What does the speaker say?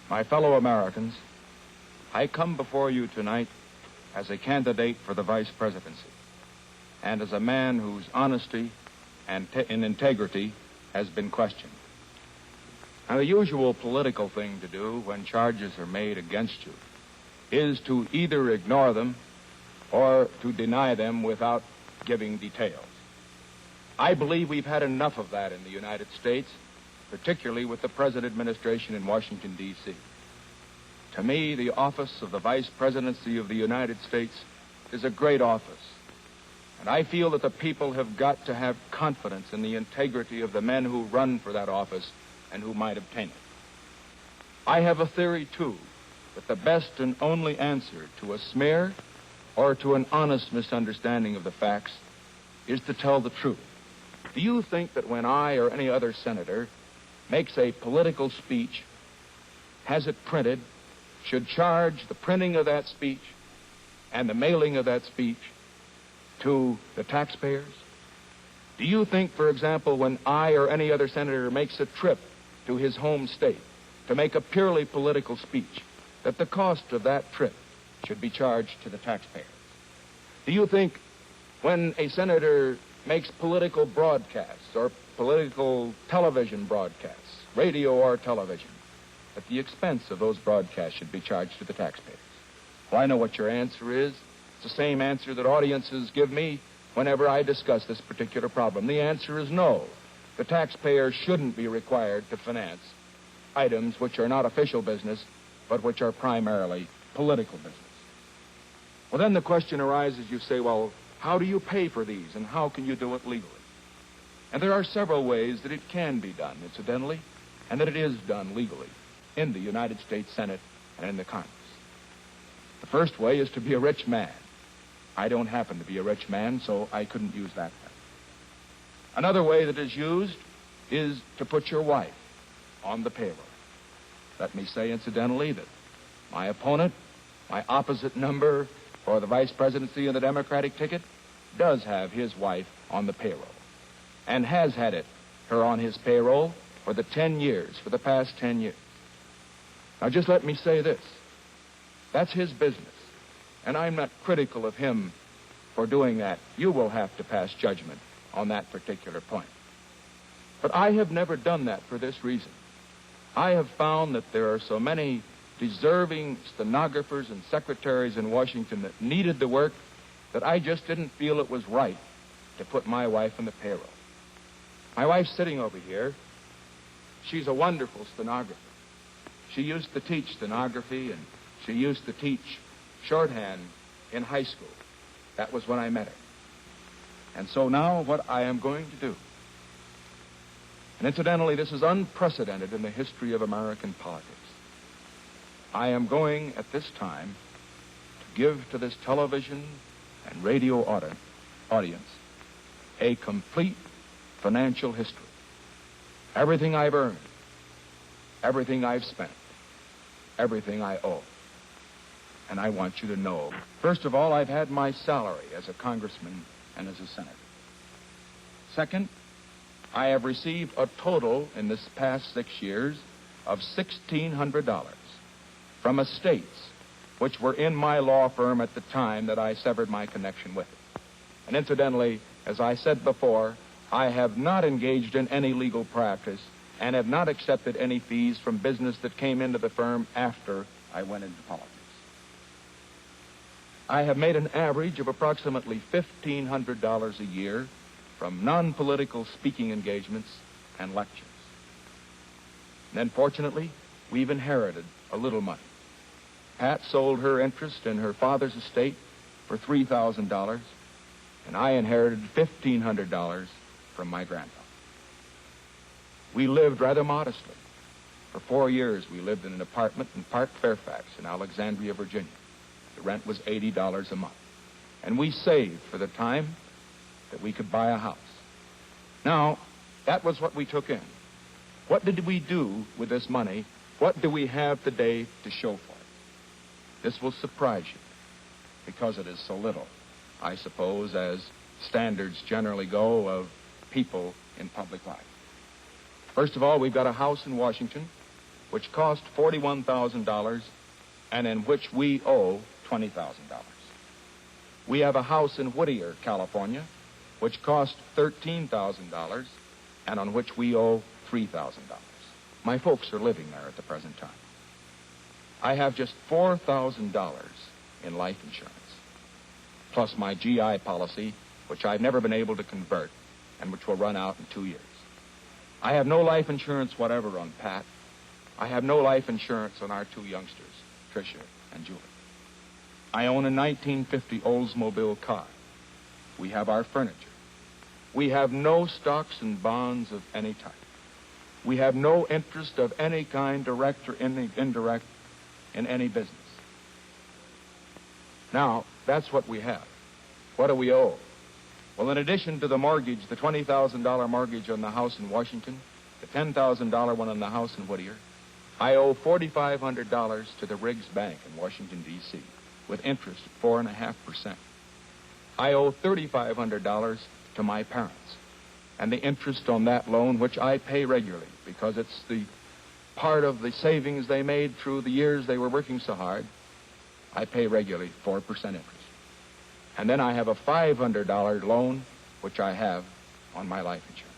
My fellow Americans, I come before you tonight as a candidate for the vice presidency and as a man whose honesty and integrity has been questioned. Now, the usual political thing to do when charges are made against you is to either ignore them or to deny them without giving details. I believe we've had enough of that in the United States, particularly with the present administration in Washington, D.C. To me, the office of the Vice Presidency of the United States is a great office, and I feel that the people have got to have confidence in the integrity of the men who run for that office and who might obtain it. I have a theory, too, that the best and only answer to a smear or to an honest misunderstanding of the facts is to tell the truth. Do you think that when I or any other senator makes a political speech, has it printed, should charge the printing of that speech and the mailing of that speech to the taxpayers? Do you think, for example, when I or any other senator makes a trip to his home state to make a purely political speech, that the cost of that trip should be charged to the taxpayers? Do you think when a senator makes political broadcasts or political television broadcasts, radio or television, that the expense of those broadcasts should be charged to the taxpayers? Well, I know what your answer is. It's the same answer that audiences give me whenever I discuss this particular problem. The answer is no. The taxpayer shouldn't be required to finance items which are not official business, but which are primarily political business. Well, then the question arises, you say, well, how do you pay for these, and how can you do it legally? And there are several ways that it can be done, incidentally, and that it is done legally in the United States Senate and in the Congress. The first way is to be a rich man. I don't happen to be a rich man, so I couldn't use that method. Another way that is used is to put your wife on the payroll. Let me say, incidentally, that my opponent, my opposite number for the vice presidency and the Democratic ticket, does have his wife on the payroll and has had her on his payroll for the past 10 years. Now, just let me say this. That's his business, and I'm not critical of him for doing that. You will have to pass judgment on that particular point. But I have never done that for this reason. I have found that there are so many deserving stenographers and secretaries in Washington that needed the work that I just didn't feel it was right to put my wife on the payroll. My wife's sitting over here. She's a wonderful stenographer. She used to teach stenography, and she used to teach shorthand in high school. That was when I met her. And so now what I am going to do, and incidentally, this is unprecedented in the history of American politics, I am going at this time to give to this television and radio audience a complete financial history. Everything I've earned, everything I've spent, everything I owe. And I want you to know, first of all, I've had my salary as a congressman and as a senator. Second, I have received a total in this past 6 years of $1,600 from estates which were in my law firm at the time that I severed my connection with it. And incidentally, as I said before, I have not engaged in any legal practice and have not accepted any fees from business that came into the firm after I went into politics. I have made an average of approximately $1,500 a year from non-political speaking engagements and lectures. And then, fortunately, we've inherited a little money. Pat sold her interest in her father's estate for $3,000, and I inherited $1,500 from my grandfather. We lived rather modestly. For 4 years, we lived in an apartment in Park Fairfax in Alexandria, Virginia. The rent was $80 a month. And we saved for the time that we could buy a house. Now, that was what we took in. What did we do with this money? What do we have today to show for it? This will surprise you, because it is so little, I suppose, as standards generally go of people in public life. First of all, we've got a house in Washington which cost $41,000 and in which we owe $20,000. We have a house in Whittier, California, which cost $13,000 and on which we owe $3,000. My folks are living there at the present time. I have just $4,000 in life insurance, plus my GI policy, which I've never been able to convert and which will run out in 2 years. I have no life insurance whatever on Pat. I have no life insurance on our two youngsters, Tricia and Julie. I own a 1950 Oldsmobile car. We have our furniture. We have no stocks and bonds of any type. We have no interest of any kind, direct or indirect, in any business. Now, that's what we have. What do we owe? Well, in addition to the mortgage, the $20,000 mortgage on the house in Washington, the $10,000 one on the house in Whittier, I owe $4,500 to the Riggs Bank in Washington, D.C., with interest of 4.5%. I owe $3,500 to my parents, and the interest on that loan, which I pay regularly because it's the part of the savings they made through the years they were working so hard, I pay regularly 4% interest. And then I have a $500 loan, which I have on my life insurance.